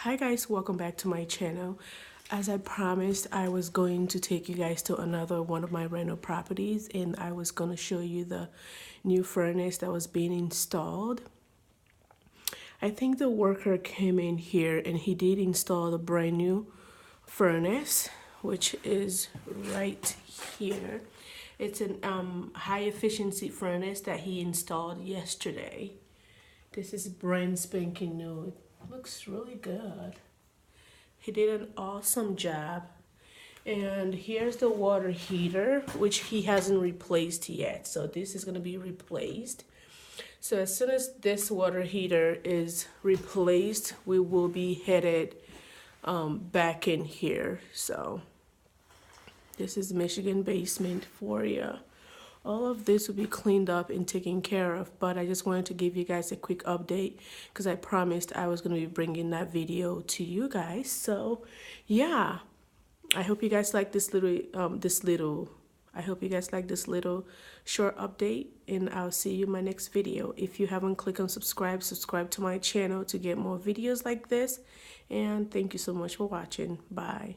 Hi guys, welcome back to my channel. As I promised, I was going to take you guys to another one of my rental properties, and I was going to show you the new furnace that was being installed. I think the worker came in here and he did install the brand new furnace, which is right here. It's an high efficiency furnace that he installed yesterday. This is brand spanking new. It looks really good. He did an awesome job. And here's the water heater, which he hasn't replaced yet. So this is going to be replaced. So as soon as this water heater is replaced, we will be headed back in here. So this is Michigan basement for you. All of this will be cleaned up and taken care of, but I just wanted to give you guys a quick update because I promised I was going to be bringing that video to you guys. So yeah, I hope you guys like this little short update, and I'll see you in my next video. If you haven't clicked on subscribe to my channel to get more videos like this, and thank you so much for watching. Bye.